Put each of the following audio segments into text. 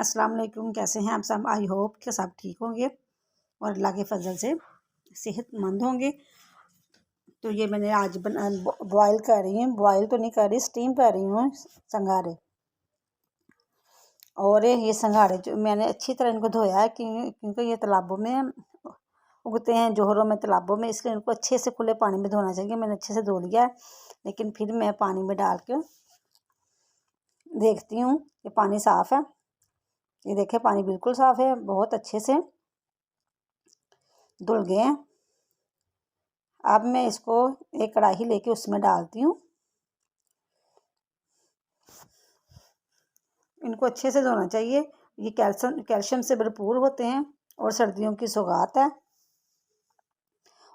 अस्सलाम वालेकुम। कैसे हैं आप सब? आई होप कि सब ठीक होंगे और अल्लाह के फजल से सेहतमंद होंगे। तो ये मैंने आज बॉयल कर रही हूँ, बॉयल तो नहीं कर रही, स्टीम कर रही हूँ संघारे। और ये संघारे जो मैंने अच्छी तरह इनको धोया है क्योंकि ये तालाबों में उगते हैं, जोहरों में, तालाबों में, इसलिए इनको अच्छे से खुले पानी में धोना चाहिए। मैंने अच्छे से धो लिया है, लेकिन फिर मैं पानी में डाल के देखती हूँ कि पानी साफ़ है। ये देखें, पानी बिल्कुल साफ़ है, बहुत अच्छे से धुल गए हैं। अब मैं इसको एक कढ़ाई लेके उसमें डालती हूँ। इनको अच्छे से धोना चाहिए। ये कैल्शियम से भरपूर होते हैं और सर्दियों की सौगात है।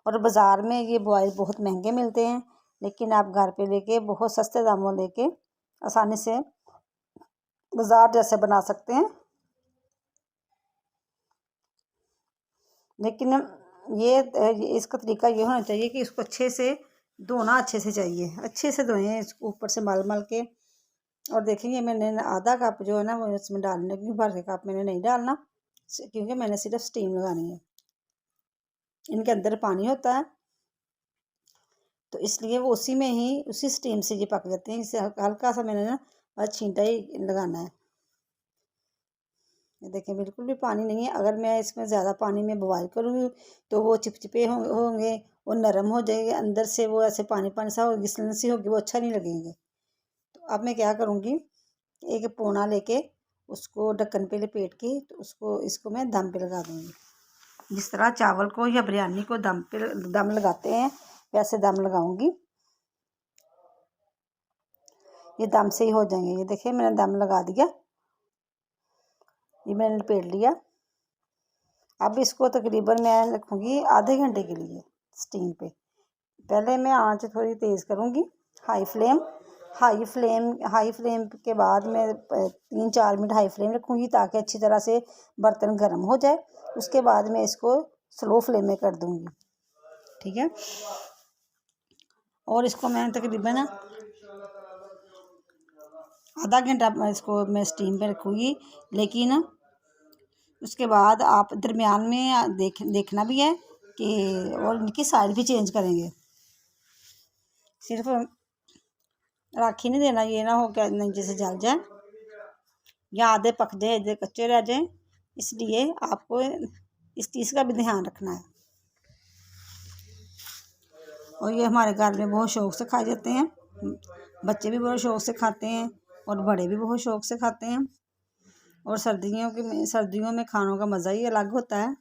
और बाज़ार में ये बॉयल बहुत महंगे मिलते हैं, लेकिन आप घर पे लेके बहुत सस्ते दामों लेके आसानी से बाज़ार जैसे बना सकते हैं। लेकिन ये इसका तरीका ये होना चाहिए कि इसको अच्छे से धोना, अच्छे से चाहिए, अच्छे से धोएं इसको ऊपर से मल मल के। और देखेंगे मैंने आधा कप जो है ना वो इसमें डालने की, भर के कप मैंने नहीं डालना क्योंकि मैंने सिर्फ स्टीम लगानी है। इनके अंदर पानी होता है तो इसलिए वो उसी में ही, उसी स्टीम से ये पक जाते हैं। इसे हल्का सा मैंने ना बस छींटा ही लगाना है। ये देखें, बिल्कुल भी पानी नहीं है। अगर मैं इसमें ज़्यादा पानी में बॉयल करूँगी तो वो चिपचिपे होंगे, वो नरम हो जाएंगे अंदर से, वो ऐसे पानी पानी सा घिसलन सी होगी, वो अच्छा नहीं लगेंगे। तो अब मैं क्या करूँगी, एक पोना लेके उसको ढक्कन पे लपेट के तो इसको मैं दम पे लगा दूँगी। जिस तरह चावल को या बिरयानी को दम लगाते हैं वैसे दम लगाऊँगी। ये दम से ही हो जाएंगे। ये देखिए, मैंने दम लगा दिया, ये मैंने लपेट लिया। अब इसको तकरीबन मैं रखूँगी आधे घंटे के लिए स्टीम पे। पहले मैं आंच थोड़ी तेज़ करूँगी, हाई फ्लेम के बाद मैं 3-4 मिनट हाई फ्लेम रखूँगी ताकि अच्छी तरह से बर्तन गर्म हो जाए। उसके बाद मैं इसको स्लो फ्लेम में कर दूँगी, ठीक है। और इसको मैं तकरीबन आधा घंटा इसको मैं स्टीम पे रखूँगी। लेकिन उसके बाद आप दरमियान में देखना भी है कि, और इनकी साइड भी चेंज करेंगे। सिर्फ राख ही नहीं देना, ये ना हो क्या नीचे से जल जाए या आधे पक जाए, आधे कच्चे रह जाए। इसलिए आपको इस चीज़ का भी ध्यान रखना है। और ये हमारे घर में बहुत शौक़ से खाए जाते हैं, बच्चे भी बहुत शौक़ से खाते हैं और बड़े भी बहुत शौक़ से खाते हैं। और सर्दियों में खानों का मज़ा ही अलग होता है।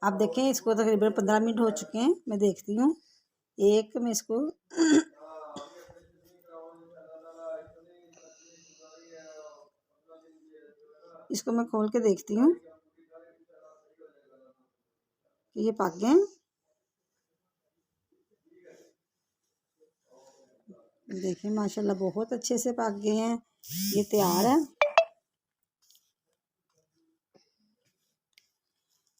आप देखें, इसको तकरीबन 15 मिनट हो चुके हैं। मैं देखती हूँ, मैं इसको मैं खोल के देखती हूँ कि ये पक गए। देखिए, माशाल्लाह बहुत अच्छे से पक गए हैं, ये तैयार है।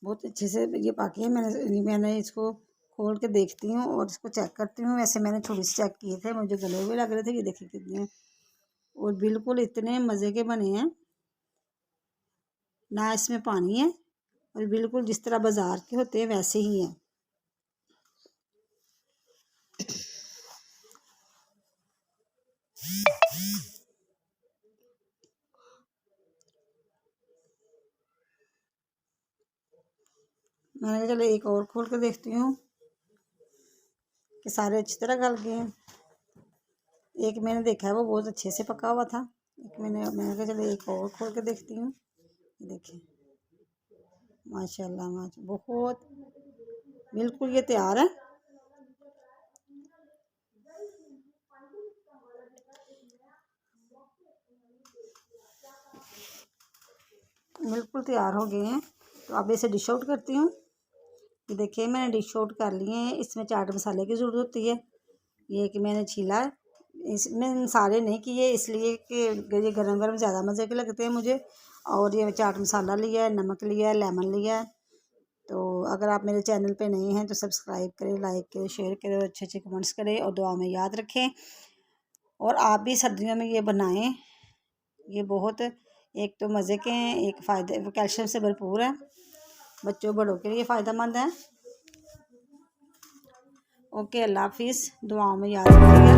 बहुत अच्छे से ये पके हैं। मैंने इसको खोल के देखती हूँ और इसको चेक करती हूँ। वैसे मैंने थोड़ी सी चेक किए थे, मुझे गले हुए लग रहे थे। ये देखिए कितने, और बिल्कुल इतने मज़े के बने हैं, ना इसमें पानी है और बिल्कुल जिस तरह बाज़ार के होते हैं वैसे ही हैं। मैंने कहा चलो एक और खोल के देखती हूँ कि सारे अच्छी तरह गल गए हैं। एक मैंने देखा है वो बहुत अच्छे से पका हुआ था। मैंने कहा चलो एक और खोल के देखती हूँ। देखिए, माशाल्लाह बहुत, बिल्कुल ये तैयार है। बिल्कुल तैयार हो गए हैं। तो अब इसे डिश आउट करती हूँ। ये देखिए, मैंने डिश आउट कर लिए हैं। इसमें चाट मसाले की ज़रूरत होती है। ये कि मैंने छीला है, इसमें सारे नहीं किए इसलिए कि ये गरम गरम ज़्यादा मज़े के लगते हैं मुझे। और ये चाट मसाला लिया है, नमक लिया है, लेमन लिया है। तो अगर आप मेरे चैनल पे नए हैं तो सब्सक्राइब करें, लाइक करें, शेयर करें और अच्छे अच्छे कमेंट्स करें और दुआ में याद रखें। और आप भी सर्दियों में ये बनाएं। ये बहुत एक तो मज़े के हैं, एक फ़ायदे कैल्शियम से भरपूर है, बच्चों बड़ों के लिए फ़ायदेमंद है। ओके, अल्लाह हाफिज़, दुआओं में याद रखिएगा।